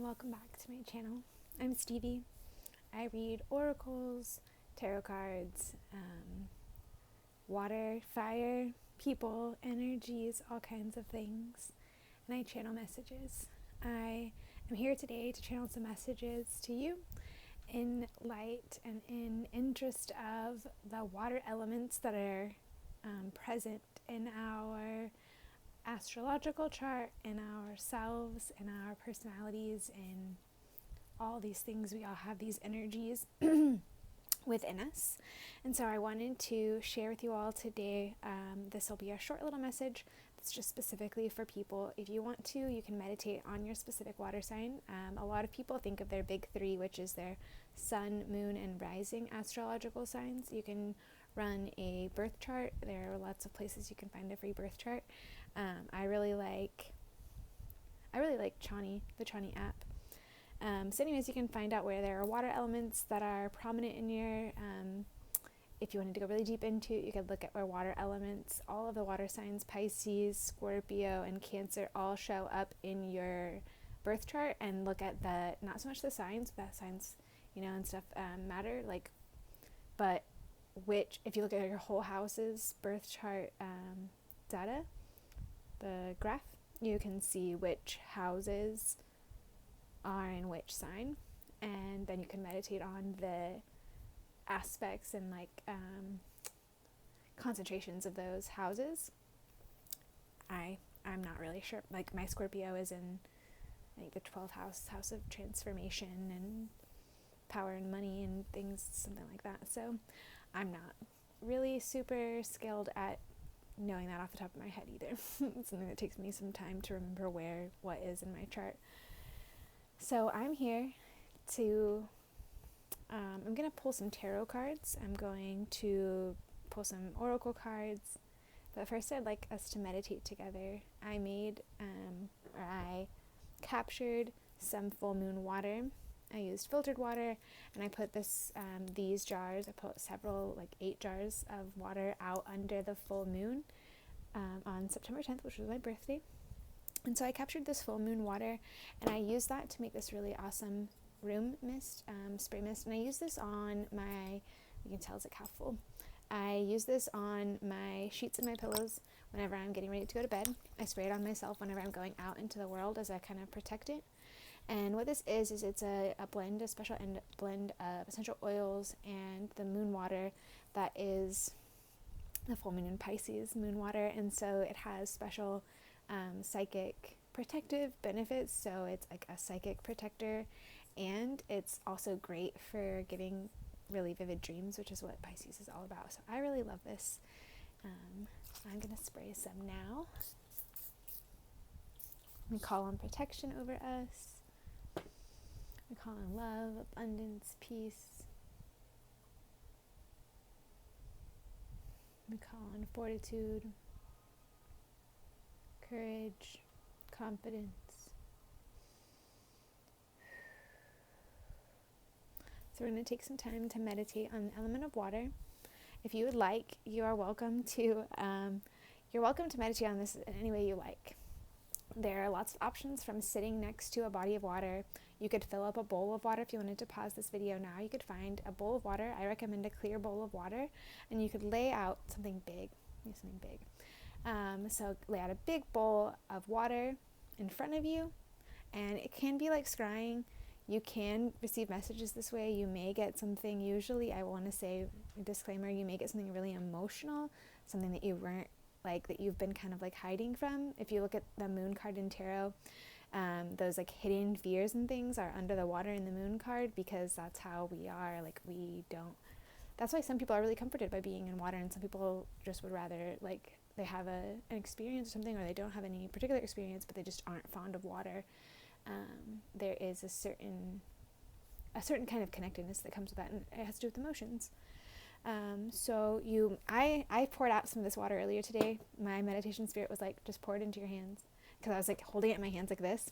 welcome back to my channel. I'm Stevie. I read oracles, tarot cards, water, fire, people, energies, all kinds of things, and I channel messages. I am here today to channel some messages to you in light and in interest of the water elements that are present in our astrological chart, in ourselves, in our personalities, in all these things. We all have these energies within us. And so I wanted to share with you all today. This will be a short little message that's just specifically for people. If you want to, you can meditate on your specific water sign. A lot of people think of their big three, which is their sun, moon, and rising astrological signs. You can run a birth chart. There are lots of places you can find a free birth chart. I really like Chani, the Chani app. So anyways, you can find out where there are water elements that are prominent in your, if you wanted to go really deep into it, you could look at where water elements, all of the water signs, Pisces, Scorpio, and Cancer all show up in your birth chart, and look at not so much the signs, but signs, and stuff matter, but if you look at your whole house's birth chart data, the graph, you can see which houses are in which sign, and then you can meditate on the aspects and concentrations of those houses. I'm not really sure. My Scorpio is in the 12th house of transformation and power and money and things, something like that. So I'm not really super skilled at knowing that off the top of my head either. It's something that takes me some time to remember what is in my chart. So I'm here to, I'm going to pull some tarot cards. I'm going to pull some oracle cards. But first I'd like us to meditate together. I captured some full moon water. I used filtered water, and I put these jars, I put several, 8 jars of water out under the full moon on September 10th, which was my birthday. And so I captured this full moon water, and I used that to make this really awesome room mist, spray mist. And I use this on you can tell it's half full. I use this on my sheets and my pillows whenever I'm getting ready to go to bed. I spray it on myself whenever I'm going out into the world as I kind of protect it. And what this is it's a special blend of essential oils and the moon water that is the full moon in Pisces moon water. And so it has special psychic protective benefits. So it's like a psychic protector, and it's also great for getting really vivid dreams, which is what Pisces is all about. So I really love this. I'm going to spray some now. We call on protection over us. We call on love, abundance, peace. We call on fortitude, courage, confidence. So we're going to take some time to meditate on the element of water. If you would like, you are welcome to meditate on this in any way you like. There are lots of options, from sitting next to a body of water. You could fill up a bowl of water. If you wanted to pause this video now, you could find a bowl of water. I recommend a clear bowl of water, and you could lay out something big. So lay out a big bowl of water in front of you, and it can be like scrying. You can receive messages this way. You may get something, usually, I want to say, disclaimer, you may get something really emotional, something that you weren't, that you've been kind of hiding from. If you look at the moon card in tarot, those hidden fears and things are under the water in the moon card, because that's how we are. That's why some people are really comforted by being in water, and some people just would rather, they have an experience or something, or they don't have any particular experience, but they just aren't fond of water. There is a certain kind of connectedness that comes with that, and it has to do with emotions. I poured out some of this water earlier today. My meditation spirit was just pour it into your hands, because I was holding it in my hands like this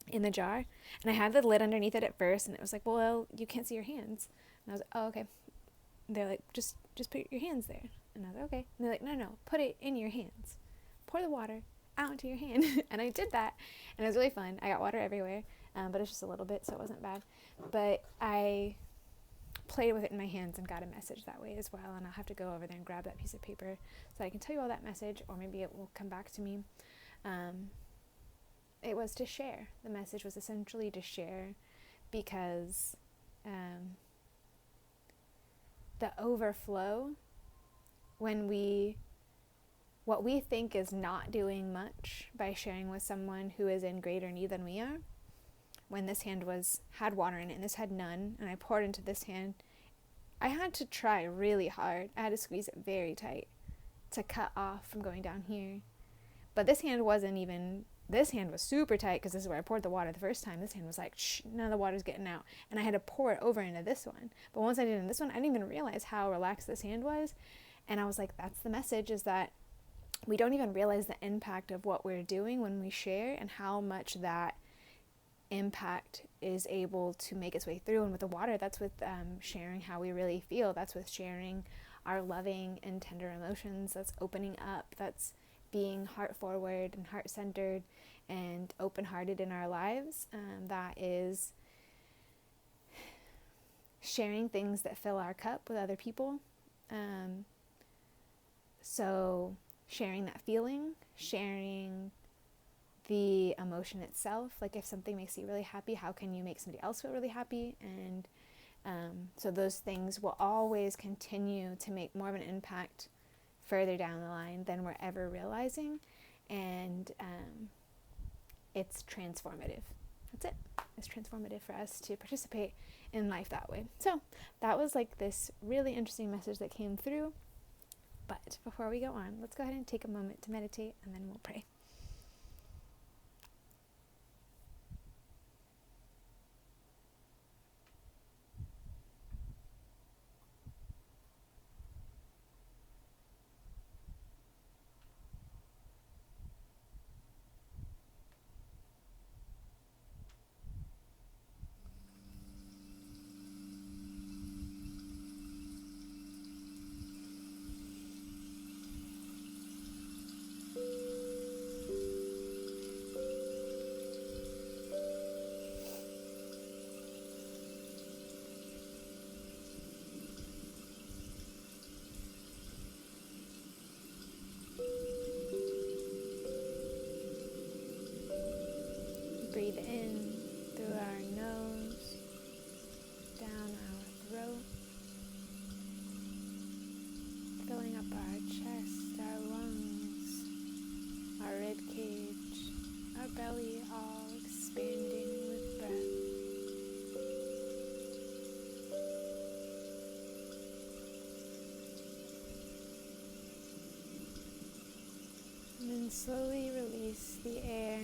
in the jar, and I had the lid underneath it at first, and it was well, you can't see your hands, and I was oh, okay. They're just put your hands there, and I was okay. And they're no, put it in your hands, pour the water out into your hand. And I did that, and it was really fun. I got water everywhere. but it's just a little bit, so it wasn't bad. But I played with it in my hands and got a message that way as well, and I'll have to go over there and grab that piece of paper so I can tell you all that message, or maybe it will come back to me. It was to share. The message was essentially to share, because the overflow, when what we think is not doing much by sharing with someone who is in greater need than we are, when this hand had water in it and this had none, and I poured into this hand, I had to try really hard. I had to squeeze it very tight to cut off from going down here. But this hand was super tight, because this is where I poured the water the first time. This hand was like, shh, none of the water's getting out. And I had to pour it over into this one. But once I did it in this one, I didn't even realize how relaxed this hand was. And I was like, that's the message, is that we don't even realize the impact of what we're doing when we share, and how much that impact is able to make its way through. And with the water, that's with sharing how we really feel. That's with sharing our loving and tender emotions. That's opening up. That's being heart forward and heart centered and open hearted in our lives. That is sharing things that fill our cup with other people. So sharing that feeling, sharing the emotion itself. Like, if something makes you really happy, how can you make somebody else feel really happy? And so those things will always continue to make more of an impact further down the line than we're ever realizing. And it's transformative. That's it. It's transformative for us to participate in life that way. So that was like this really interesting message that came through. But before we go on, let's go ahead and take a moment to meditate, and then we'll pray. Breathe in through our nose, down our throat, filling up our chest, our lungs, our rib cage, our belly, all expanding with breath. And then slowly release the air.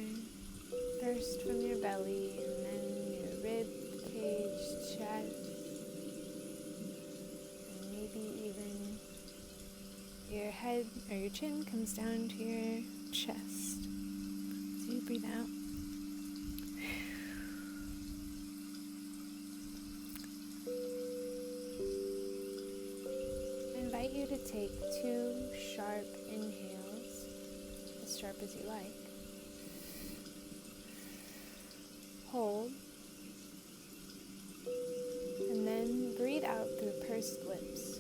First from your belly, and then your rib cage, chest, and maybe even your head or your chin comes down to your chest. So you breathe out. I invite you to take 2 sharp inhales, as sharp as you like. Hold, and then breathe out through pursed lips.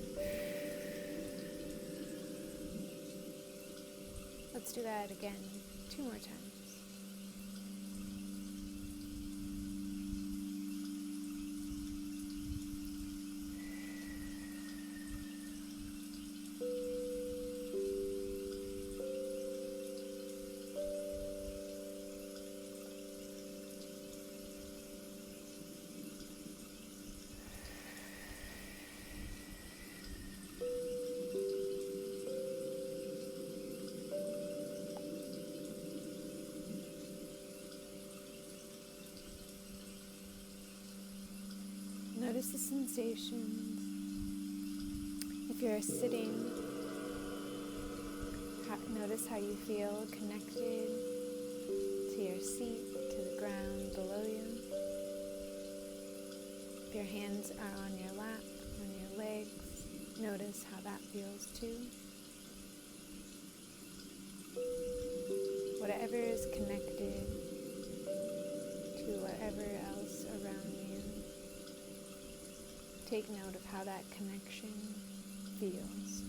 Let's do that again 2 more times. Notice the sensations. If you're sitting, notice how you feel connected to your seat, to the ground below you. If your hands are on your lap, on your legs, notice how that feels too. Whatever is connected to to wherever else around you. Take note of how that connection feels.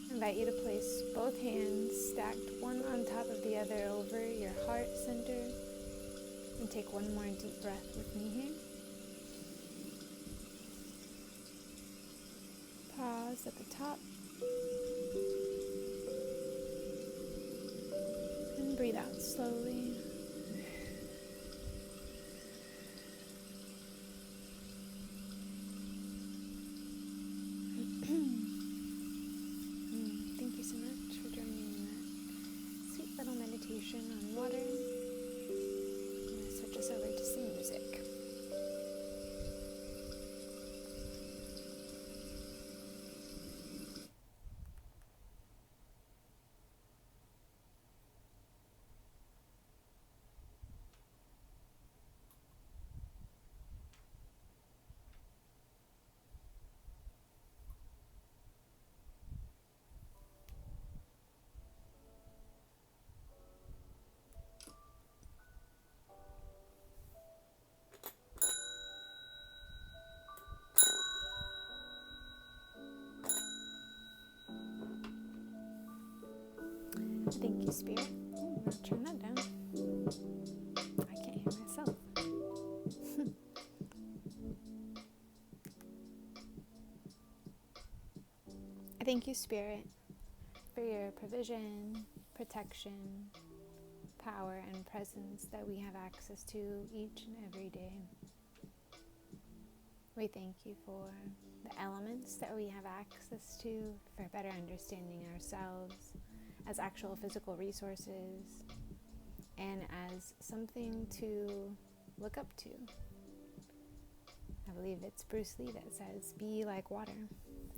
I invite you to place both hands stacked one on top of the other over your heart center, and take one more deep breath with me here. Pause at the top and breathe out slowly. Thank you so much for joining me in that sweet little meditation on water. I'm going to switch us over to some music. Thank you, Spirit. I'm going to turn that down. I can't hear myself. I thank you, Spirit, for your provision, protection, power, and presence that we have access to each and every day. We thank you for the elements that we have access to for better understanding ourselves as actual physical resources and as something to look up to. I believe it's Bruce Lee that says, "Be like water."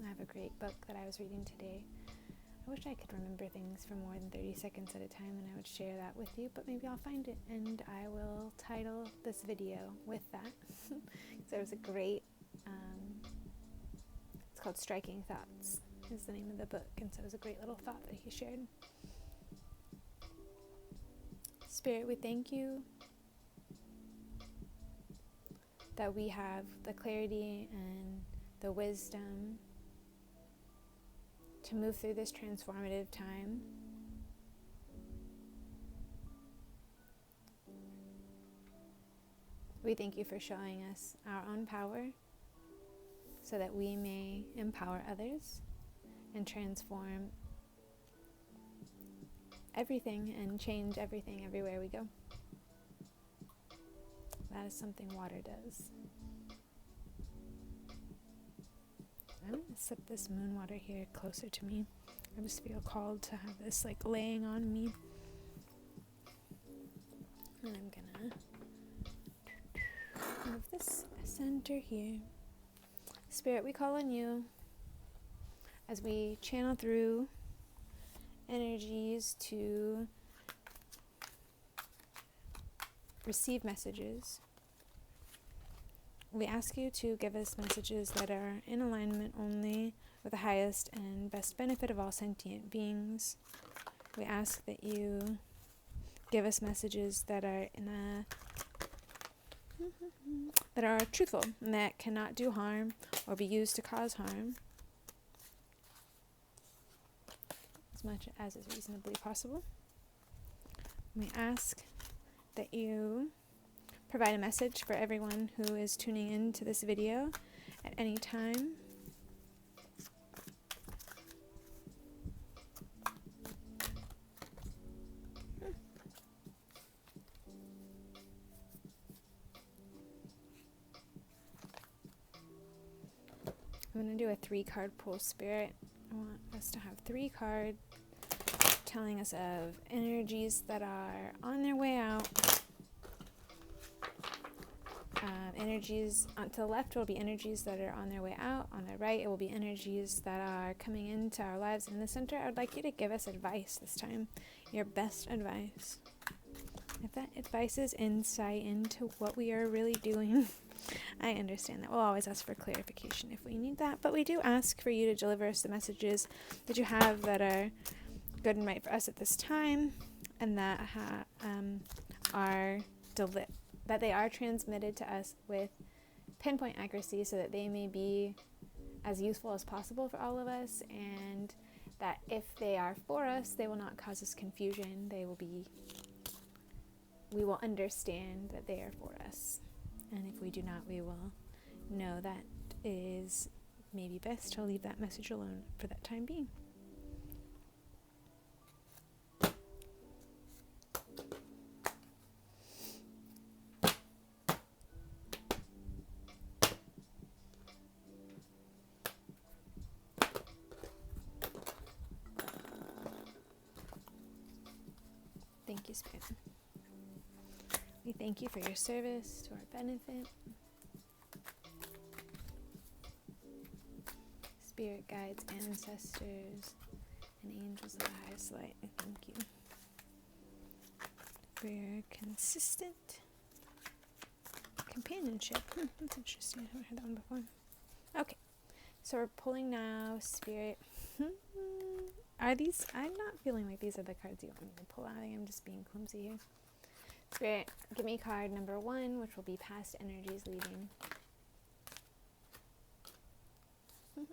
I have a great book that I was reading today. I wish I could remember things for more than 30 seconds at a time, and I would share that with you, but maybe I'll find it and I will title this video with that. So there was a great, it's called Striking Thoughts is the name of the book, and so it was a great little thought that he shared. Spirit, we thank you that we have the clarity and the wisdom to move through this transformative time. We thank you for showing us our own power so that we may empower others and transform everything and change everything everywhere we go. That is something water does. I'm going to sip this moon water here closer to me. I just feel called to have this like laying on me. And I'm going to move this center here. Spirit, we call on you as we channel through energies to receive messages. We ask you to give us messages that are in alignment only with the highest and best benefit of all sentient beings. We ask that you give us messages that are that are truthful and that cannot do harm or be used to cause harm, as much as is reasonably possible. We ask that you provide a message for everyone who is tuning in to this video at any time. I'm going to do a 3-card pull, Spirit. I want us to have 3 cards telling us of energies that are on their way out. Energies to the left will be energies that are on their way out. On the right, it will be energies that are coming into our lives. In the center, I would like you to give us advice this time, your best advice. If that advice is insight into what we are really doing, I understand that. We'll always ask for clarification if we need that, but we do ask for you to deliver us the messages that you have that are good and right for us at this time, and that that they are transmitted to us with pinpoint accuracy so that they may be as useful as possible for all of us, and that if they are for us, they will not cause us confusion. We will understand that they are for us. And if we do not, we will know that it is maybe best to leave that message alone for that time being. Thank you, Spirit. We thank you for your service to our benefit. Spirit guides, ancestors, and angels of the highest light, I thank you for your consistent companionship. That's interesting. I haven't heard that one before. Okay, so we're pulling now, Spirit. I'm not feeling like these are the cards you want me to pull out. I think I'm just being clumsy here. Spirit, give me card number 1, which will be past energies leaving. We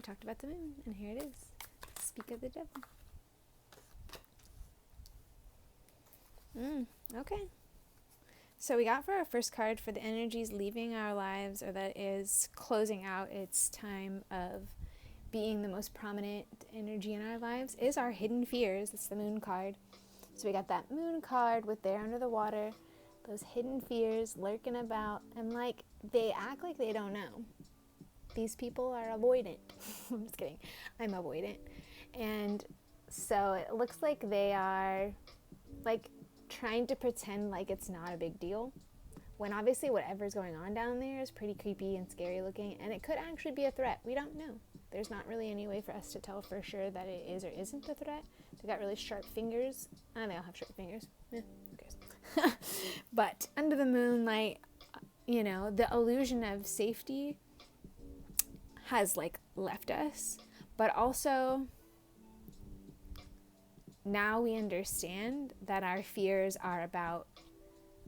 talked about the moon, and here it is. Speak of the devil. Okay. So we got for our first card for the energies leaving our lives, or that is closing out its time of being the most prominent energy in our lives, is our hidden fears. It's the moon card. So we got that moon card with there under the water, those hidden fears lurking about, and like they act like they don't know. These people are avoidant. I'm just kidding. I'm avoidant. And so it looks like they are like trying to pretend like it's not a big deal, when obviously whatever's going on down there is pretty creepy and scary looking, and it could actually be a threat. We don't know. There's not really any way for us to tell for sure that it is or isn't a threat. They got really sharp fingers. They all have sharp fingers. Who cares? But under the moonlight, the illusion of safety has like left us, but also now we understand that our fears are about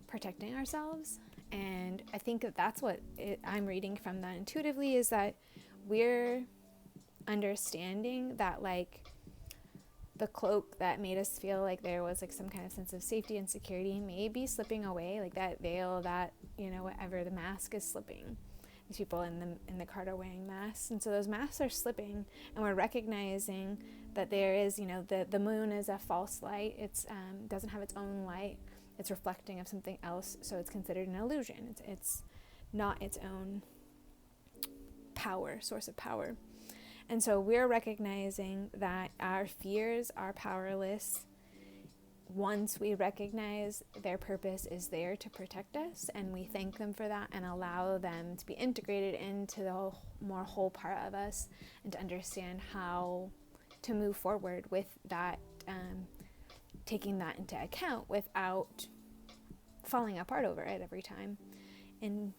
protecting ourselves. And I think that's what I'm reading from that intuitively, is that we're understanding that like the cloak that made us feel like there was like some kind of sense of safety and security may be slipping away, like that veil, that whatever, the mask is slipping. These people in the card are wearing masks, and so those masks are slipping, and we're recognizing that there is the moon is a false light. It's doesn't have its own light. It's reflecting of something else, so it's considered an illusion. It's not its own source of power. And so we're recognizing that our fears are powerless once we recognize their purpose is there to protect us, and we thank them for that and allow them to be integrated into the more whole part of us, and to understand how to move forward with that, taking that into account without falling apart over it every time, and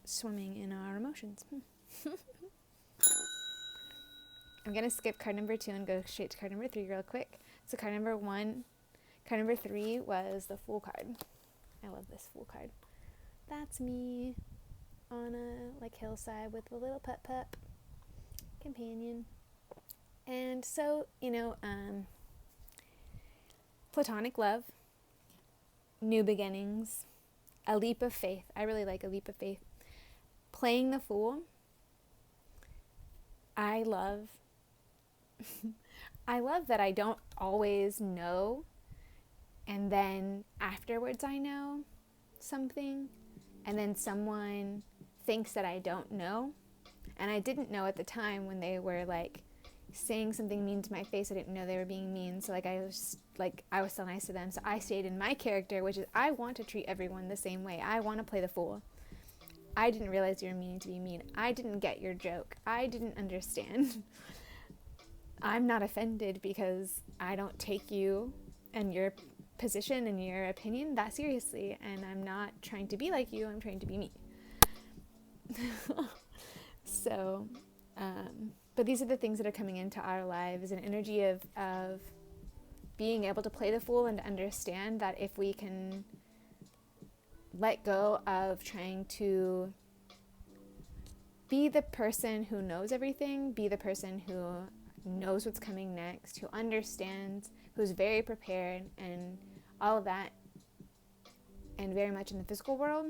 swimming in our emotions. I'm going to skip card number 2 and go straight to card number 3 real quick. So card number 3 was the Fool card. I love this Fool card. That's me on a hillside with a little pup companion. And so, platonic love, new beginnings, a leap of faith. I really like a leap of faith. Playing the Fool. I love that I don't always know, and then afterwards I know something, and then someone thinks that I don't know, and I didn't know at the time when they were saying something mean to my face. I didn't know they were being mean, so I was so nice to them. So I stayed in my character, which is I want to treat everyone the same way. I want to play the fool. I didn't realize you were meaning to be mean. I didn't get your joke. I didn't understand. I'm not offended because I don't take you and your position and your opinion that seriously, and I'm not trying to be like you. I'm trying to be me. So, but these are the things that are coming into our lives, an energy of being able to play the fool and to understand that if we can let go of trying to be the person who knows everything, be the person who knows what's coming next, who understands, who's very prepared, and all of that, and very much in the physical world,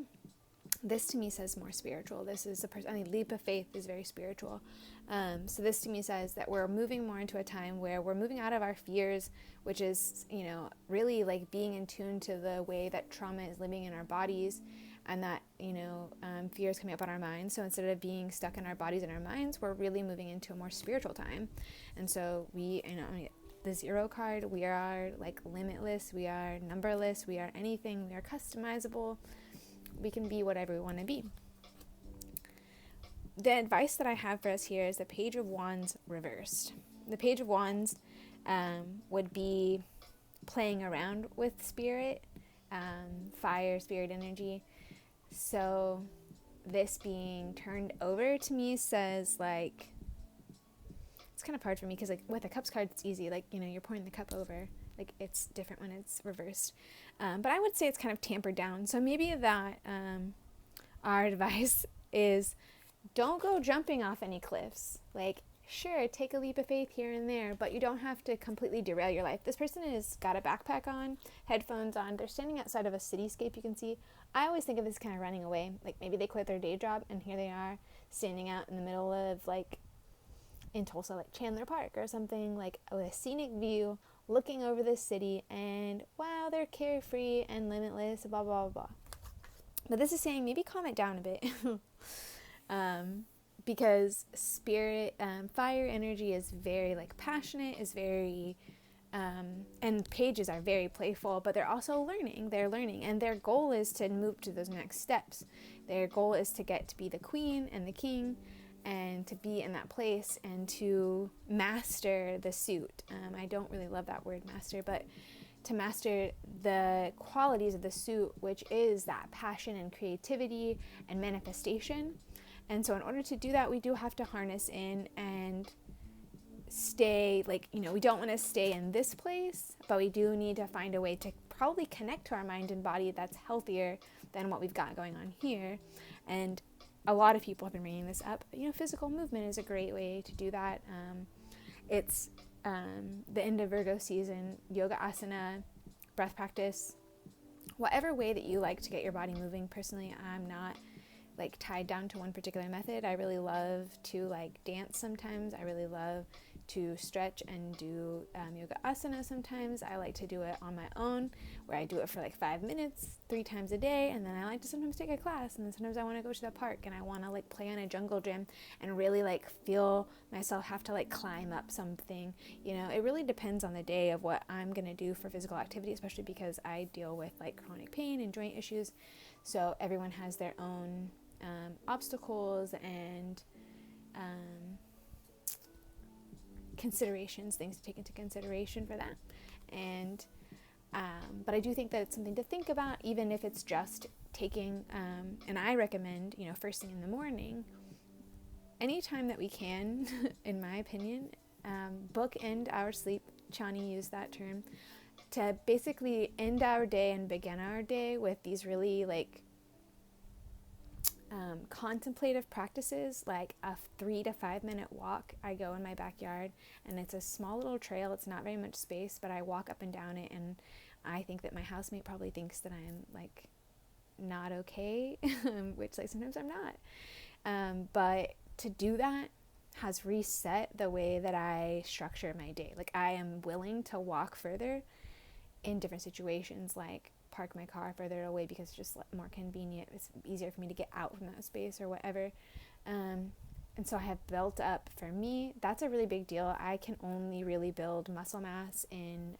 this to me says more spiritual. This is leap of faith is very spiritual. So this to me says that we're moving more into a time where we're moving out of our fears, which is, really like being in tune to the way that trauma is living in our bodies, and that, fear is coming up on our minds. So instead of being stuck in our bodies and our minds, we're really moving into a more spiritual time. And so we, the Zero card, we are like limitless, we are numberless, we are anything, we are customizable. We can be whatever we want to be. The advice that I have for us here is the Page of Wands reversed. The Page of Wands would be playing around with spirit, fire, spirit energy. So this being turned over to me says, like, it's kind of hard for me because, like, with a Cups card, it's easy. Like, you're pouring the cup over. Like, it's different when it's reversed. But I would say it's kind of tampered down. So maybe that our advice is don't go jumping off any cliffs. Like, sure, take a leap of faith here and there, but you don't have to completely derail your life. This person has got a backpack on, headphones on. They're standing outside of a cityscape you can see. I always think of this kind of running away. Like, maybe they quit their day job, and here they are standing out in the middle of, like, in Tulsa, like Chandler Park or something, like with a scenic view, looking over the city, and wow, they're carefree and limitless, blah, blah, blah, blah. But this is saying maybe calm it down a bit. Because spirit, fire energy is very, like, passionate, is very, and pages are very playful, but they're also learning. They're learning, and their goal is to move to those next steps. Their goal is to get to be the queen and the king, and to be in that place and to master the suit. I don't really love that word master, but to master the qualities of the suit, which is that passion and creativity and manifestation. And so in order to do that, we do have to harness in and stay, like, we don't want to stay in this place, but we do need to find a way to probably connect to our mind and body that's healthier than what we've got going on here. And a lot of people have been bringing this up. Physical movement is a great way to do that. It's the end of Virgo season, yoga asana, breath practice, whatever way that you like to get your body moving. Personally, I'm not like tied down to one particular method. I really love to like dance sometimes. I really love to stretch and do yoga asana sometimes. I like to do it on my own, where I do it for like 5 minutes 3 times a day, and then I like to sometimes take a class, and then sometimes I want to go to the park and I want to like play on a jungle gym and really like feel myself have to like climb up something. It really depends on the day of what I'm gonna do for physical activity, especially because I deal with like chronic pain and joint issues. So everyone has their own obstacles and considerations, things to take into consideration for that. And but I do think that it's something to think about, even if it's just taking and I recommend, first thing in the morning, anytime that we can, in my opinion, bookend our sleep. Chani used that term to basically end our day and begin our day with these really like contemplative practices, like a 3 to 5 minute walk. I go in my backyard, and it's a small little trail. It's not very much space, but I walk up and down it, and I think that my housemate probably thinks that I'm like not okay, which like sometimes I'm not. But to do that has reset the way that I structure my day. Like, I am willing to walk further in different situations, like park my car further away because it's just more convenient. It's easier for me to get out from that space or whatever. And so I have built up, for me, that's a really big deal. I can only really build muscle mass in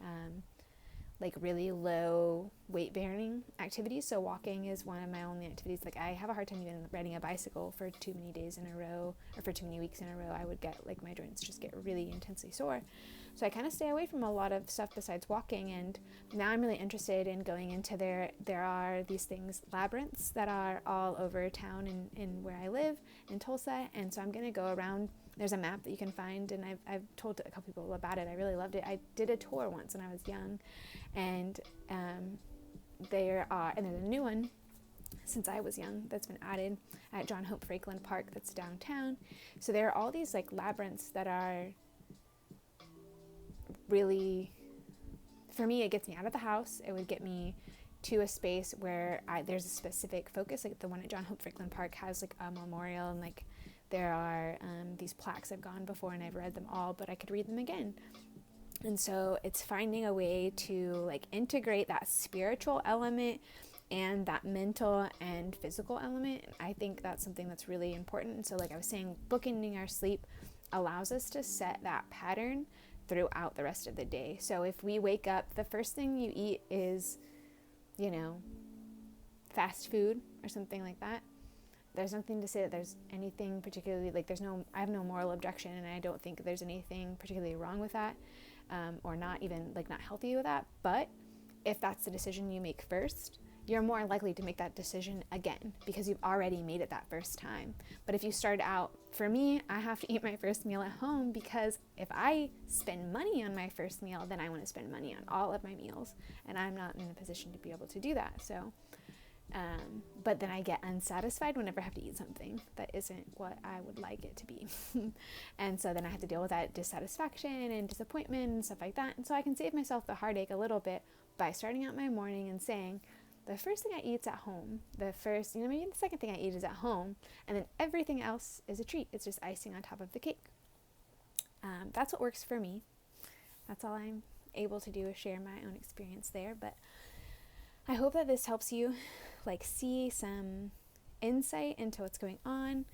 like really low weight bearing activities. So walking is one of my only activities. Like I have a hard time even riding a bicycle for too many days in a row, or for too many weeks in a row. I would get like, my joints just get really intensely sore. So I kind of stay away from a lot of stuff besides walking. And now I'm really interested in going into there are these things, labyrinths, that are all over town in where I live in Tulsa. And so I'm going to go around. There's a map that you can find, and I've told a couple people about it. I really loved it. I did a tour once when I was young, and there's a new one since I was young that's been added at John Hope Franklin Park that's downtown. So there are all these like labyrinths that are really, for me, it gets me out of the house. It would get me to a space where there's a specific focus. Like the one at John Hope Franklin Park has like a memorial, and like there are these plaques. I've gone before and I've read them all, but I could read them again. And so it's finding a way to like integrate that spiritual element and that mental and physical element. I think that's something that's really important. And so like I was saying, bookending our sleep allows us to set that pattern throughout the rest of the day. So if we wake up, the first thing you eat is, fast food or something like that, there's nothing to say that there's anything particularly, like I have no moral objection, and I don't think there's anything particularly wrong with that, or not even like not healthy with that. But if that's the decision you make first, you're more likely to make that decision again because you've already made it that first time. But if you start out, for me, I have to eat my first meal at home, because if I spend money on my first meal, then I want to spend money on all of my meals, and I'm not in a position to be able to do that. So but then I get unsatisfied whenever I have to eat something that isn't what I would like it to be. And so then I have to deal with that dissatisfaction and disappointment and stuff like that. And so I can save myself the heartache a little bit by starting out my morning and saying, the first thing I eat is at home. Maybe the second thing I eat is at home. And then everything else is a treat. It's just icing on top of the cake. That's what works for me. That's all I'm able to do, is share my own experience there. But I hope that this helps you see some insight into what's going on.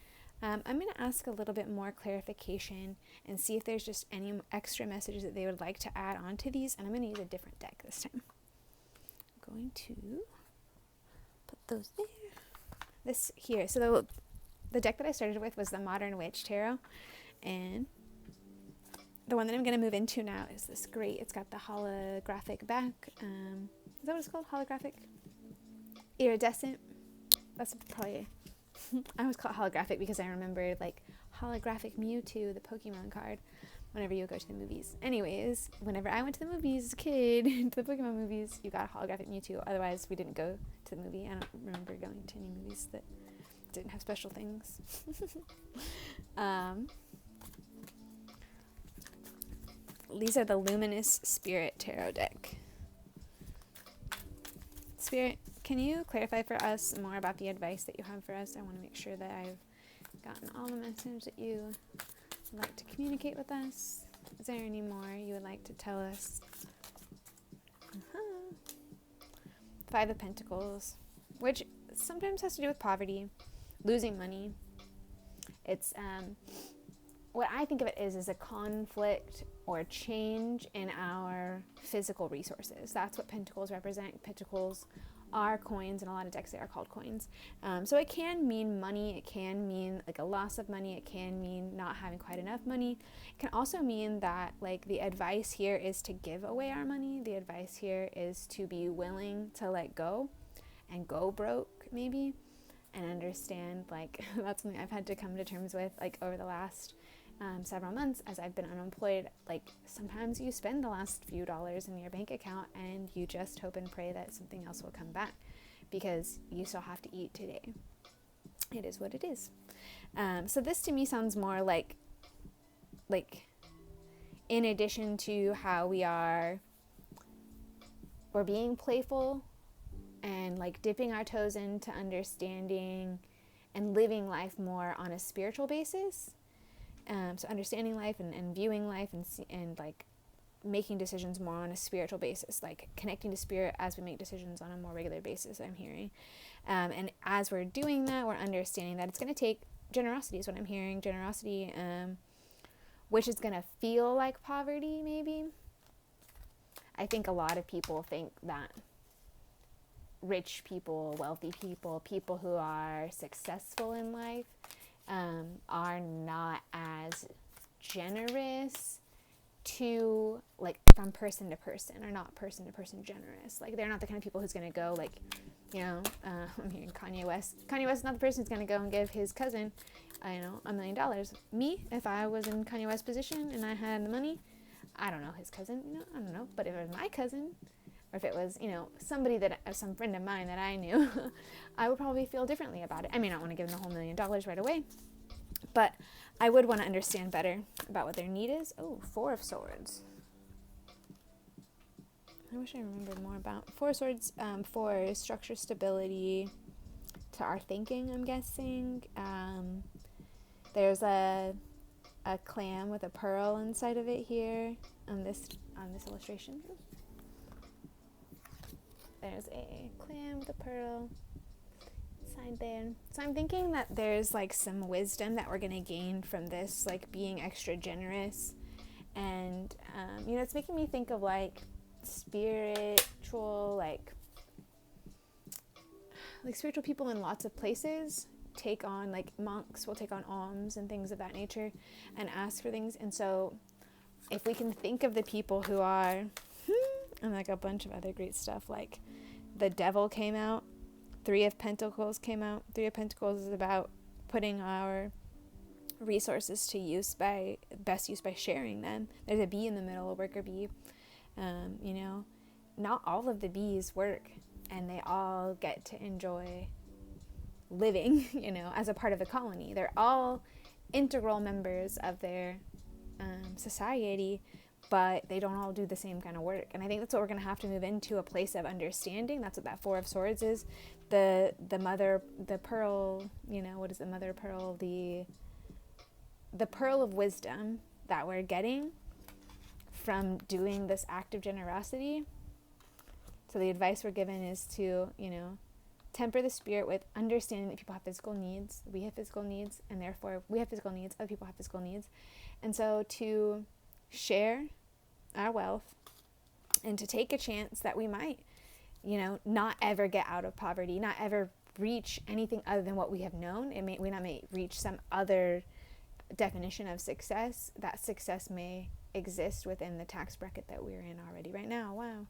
I'm going to ask a little bit more clarification and see if there's just any extra messages that they would like to add on to these. And I'm going to use a different deck this time. I'm going to put those there. This here. So the deck that I started with was the Modern Witch Tarot. And the one that I'm going to move into now is this great. It's got the holographic back. Is that what it's called? Holographic? Iridescent? That's probably... I always call it holographic because I remember holographic Mewtwo, the Pokemon card, whenever you go to the movies. Anyways, whenever I went to the movies as a kid, to the Pokemon movies, you got a holographic Mewtwo. Otherwise, we didn't go to the movie. I don't remember going to any movies that didn't have special things. These are the Luminous Spirit Tarot deck. Spirit, can you clarify for us more about the advice that you have for us? I want to make sure that I've gotten all the message that you would like to communicate with us. Is there any more you would like to tell us? Five of Pentacles, which sometimes has to do with poverty, losing money. It's what I think of it is a conflict or change in our physical resources. That's what Pentacles represent. Pentacles are coins, and a lot of decks they are called coins. So it can mean money, it can mean a loss of money, it can mean not having quite enough money. It can also mean that the advice here is to give away our money. The advice here is to be willing to let go and go broke maybe, and understand that's something I've had to come to terms with over the last several months as I've been unemployed. Sometimes you spend the last few dollars in your bank account and you just hope and pray that something else will come back, because you still have to eat today. It is what it is. So this to me sounds more like in addition to how we're being playful and dipping our toes into understanding and living life more on a spiritual basis. So understanding life and viewing life and making decisions more on a spiritual basis, connecting to spirit as we make decisions on a more regular basis, I'm hearing. And as we're doing that, we're understanding that it's going to take generosity is what I'm hearing. Generosity, which is going to feel like poverty maybe. I think a lot of people think that rich people, wealthy people, people who are successful in life, are not as generous to, like, from person to person, or not person to person generous. Like, they're not the kind of people who's going to go, like, you know, I'm hearing Kanye West. Kanye West is not the person who's going to go and give his cousin, I know, $1 million. Me, if I was in Kanye West's position and I had the money, I don't know his cousin, you know, I don't know. But if it was my cousin, or if it was, you know, somebody that, some friend of mine that I knew, I would probably feel differently about it. I may not want to give them the whole $1 million right away, but I would want to understand better about what their need is. Oh, Four of Swords. I wish I remembered more about Four of Swords. For structure, stability to our thinking, I'm guessing. There's a clam with a pearl inside of it here on this illustration. There's a clam with a pearl inside there. So I'm thinking that there's like some wisdom that we're going to gain from this, like being extra generous. And, you know, it's making me think of like spiritual, like spiritual people in lots of places take on, like monks will take on alms and things of that nature and ask for things. And so if we can think of the people who are, and like a bunch of other great stuff, like the Devil came out, Three of Pentacles came out. Three of Pentacles is about putting our resources to use by sharing them. There's a bee in the middle, a worker bee. You know, not all of the bees work and they all get to enjoy living, you know, as a part of the colony. They're all integral members of their society, but they don't all do the same kind of work. And I think that's what we're going to have to move into, a place of understanding. That's what that Four of Swords is. The pearl, you know, what is the mother pearl? The pearl of wisdom that we're getting from doing this act of generosity. So the advice we're given is to, you know, temper the spirit with understanding that people have physical needs. We have physical needs, and therefore we have physical needs. Other people have physical needs. And so to share our wealth and to take a chance that we might, you know, not ever get out of poverty, not ever reach anything other than what we have known. We may reach some other definition of success. That success may exist within the tax bracket that we're in already right now. Wow.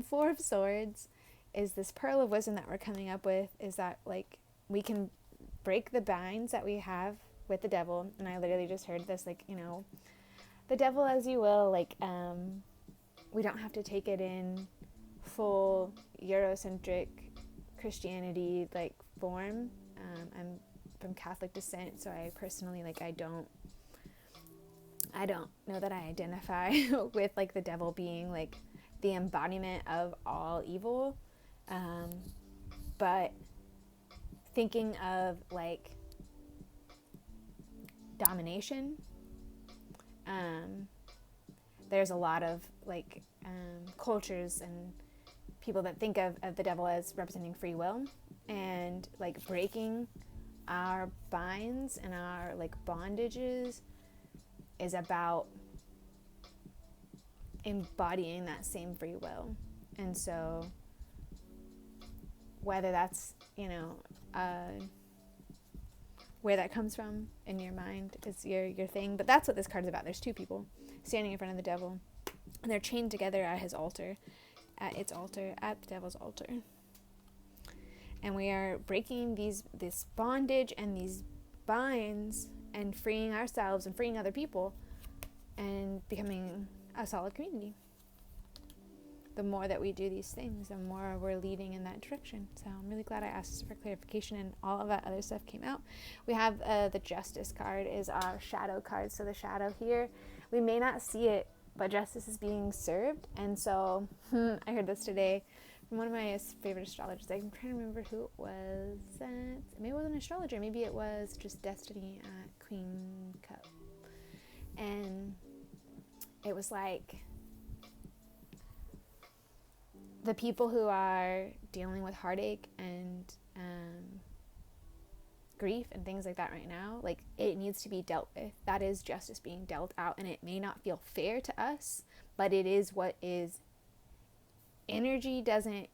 Four of Swords is this pearl of wisdom that we're coming up with, is that like we can break the binds that we have with the devil. And I literally just heard this, like, you know, the devil as you will, like, we don't have to take it in full Eurocentric Christianity like form. I'm from Catholic descent, so I personally, like, I don't know that I identify with like the devil being like the embodiment of all evil, but thinking of like domination, there's a lot of like cultures and people that think of the devil as representing free will, and like breaking our binds and our like bondages is about embodying that same free will. And so whether that's, you know, where that comes from in your mind is your thing, but that's what this card is about. There's two people standing in front of the devil, and they're chained together at his altar, at the devil's altar. And we are breaking this bondage and these binds and freeing ourselves and freeing other people and becoming a solid community. The more that we do these things, the more we're leading in that direction. So I'm really glad I asked for clarification, and all of that other stuff came out. We have the Justice card is our shadow card. So the shadow here, we may not see it, but justice is being served. And so I heard this today from one of my favorite astrologers. I'm trying to remember who it was. Maybe it was an astrologer. Maybe it was just Destiny at Queen Cup. And it was like the people who are dealing with heartache and grief and things like that right now, like it needs to be dealt with. That is justice being dealt out, and it may not feel fair to us, but it is what is. Energy doesn't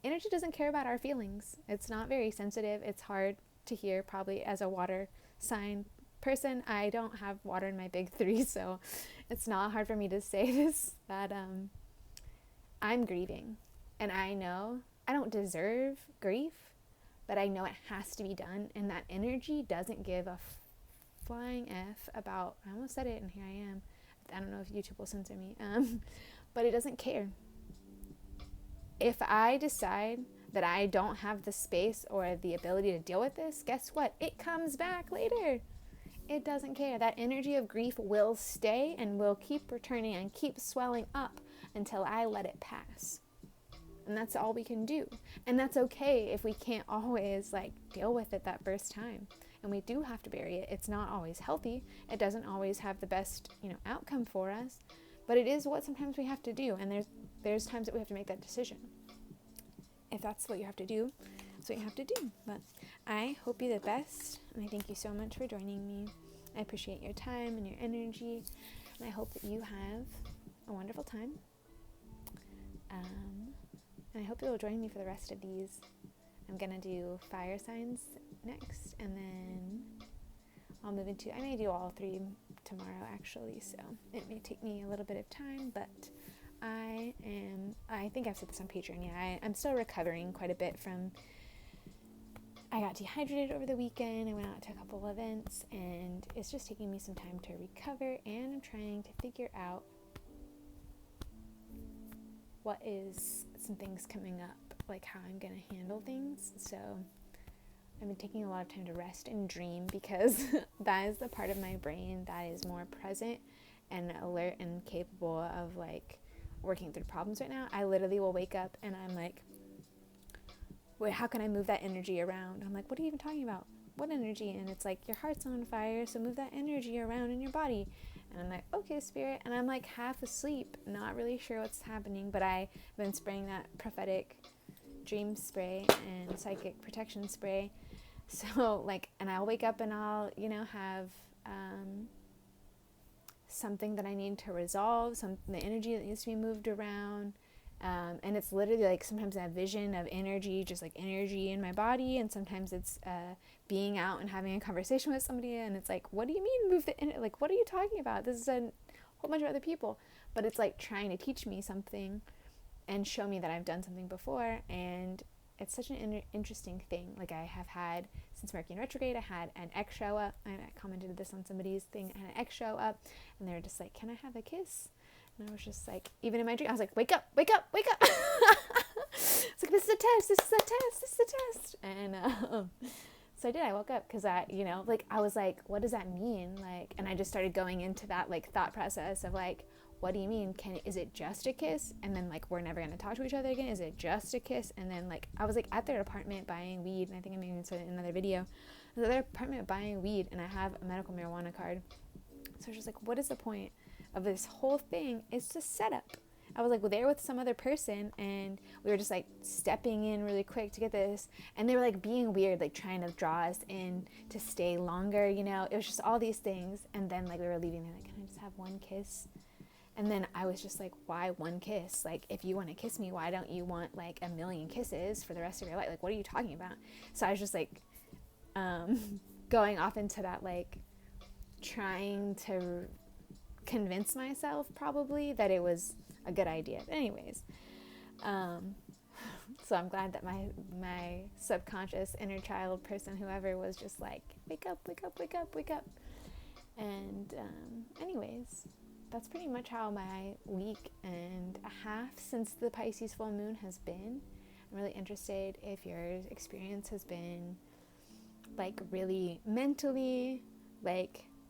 energy doesn't care about our feelings. It's not very sensitive. It's hard to hear probably as a water sign person. I don't have water in my big three, so it's not hard for me to say this, that I'm grieving, and I know I don't deserve grief, but I know it has to be done, and that energy doesn't give a flying F about, I almost said it and here I am. I don't know if YouTube will censor me, but it doesn't care. If I decide that I don't have the space or the ability to deal with this, guess what? It comes back later. It doesn't care. That energy of grief will stay and will keep returning and keep swelling up until I let it pass. And that's all we can do. And that's okay if we can't always deal with it that first time. And we do have to bury it. It's not always healthy. It doesn't always have the best, outcome for us. But it is what sometimes we have to do. And there's times that we have to make that decision. If that's what you have to do, that's what you have to do. But I hope you the best. And I thank you so much for joining me. I appreciate your time and your energy. And I hope that you have a wonderful time. And I hope you'll join me for the rest of these. I'm going to do fire signs next, and then I'll move into, I may do all 3 tomorrow actually, so it may take me a little bit of time, but I think I've said this on Patreon, I'm still recovering quite a bit from, I got dehydrated over the weekend, I went out to a couple events, and it's just taking me some time to recover, and I'm trying to figure out what is some things coming up, how I'm going to handle things. So I've been taking a lot of time to rest and dream, because that is the part of my brain that is more present and alert and capable of working through problems right now. I literally will wake up and I'm like, wait, how can I move that energy around? I'm like, what are you even talking about? What energy? And it's your heart's on fire, so move that energy around in your body. And I'm like, okay, spirit. And I'm half asleep, not really sure what's happening, but I've been spraying that prophetic dream spray and psychic protection spray. So and I'll wake up and I'll, have something that I need to resolve, the energy that needs to be moved around. And it's literally sometimes I have vision of energy, just energy in my body. And sometimes it's being out and having a conversation with somebody. And it's what do you mean move the energy? What are you talking about? This is a whole bunch of other people. But it's trying to teach me something and show me that I've done something before. And it's such an interesting thing. I have had, since Mercury in retrograde, I had an ex show up. I commented this on somebody's thing. I had an ex show up. And they were just can I have a kiss? And I was just even in my dream, I was wake up, wake up, wake up. It's this is a test, this is a test, this is a test. And so I did, I woke up because I was what does that mean? And I just started going into that thought process of what do you mean? Is it just a kiss? And then we're never going to talk to each other again? Is it just a kiss? And then I was at their apartment buying weed, and I think I maybe said it in another video. I was at their apartment buying weed, and I have a medical marijuana card. So I was just what is the point of this whole thing? It's just setup. I was there with some other person, and we were just stepping in really quick to get this, and they were being weird, trying to draw us in to stay longer, it was just all these things. And then we were leaving, they're can I just have one kiss? And then I was just why one kiss? If you want to kiss me, why don't you want a million kisses for the rest of your life? What are you talking about? So I was just going off into that trying to convince myself probably that it was a good idea. But anyways, so I'm glad that my subconscious inner child person, whoever, was just wake up, wake up, wake up, wake up. And anyways, that's pretty much how my week and a half since the Pisces full moon has been. I'm really interested if your experience has been really mentally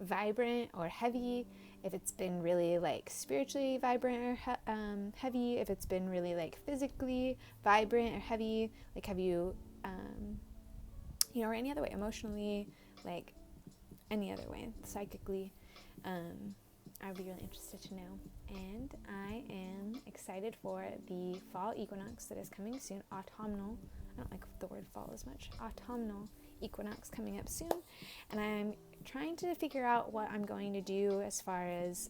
vibrant or heavy, if it's been really spiritually vibrant or heavy, if it's been really physically vibrant or heavy, have you or any other way, emotionally, any other way, psychically. I would be really interested to know. And I am excited for the fall equinox that is coming soon, autumnal. I don't like the word fall as much. Autumnal equinox coming up soon. And I'm trying to figure out what I'm going to do as far as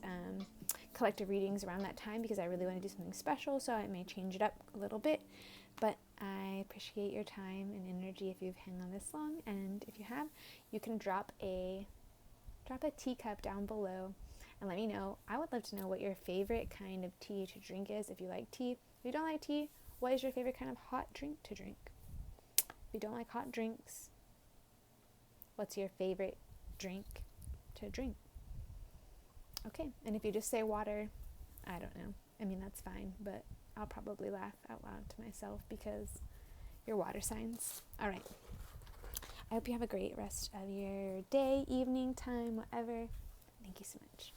collective readings around that time, because I really want to do something special, so I may change it up a little bit. But I appreciate your time and energy if you've hung on this long, and if you have, you can drop a teacup down below and let me know. I would love to know what your favorite kind of tea to drink is. If you like tea, if you don't like tea, what is your favorite kind of hot drink to drink? If you don't like hot drinks, what's your favorite drink to drink? Okay, and if you just say water, I don't know. I mean, that's fine, but I'll probably laugh out loud to myself because you're water signs. All right. I hope you have a great rest of your day, evening, time, whatever. Thank you so much.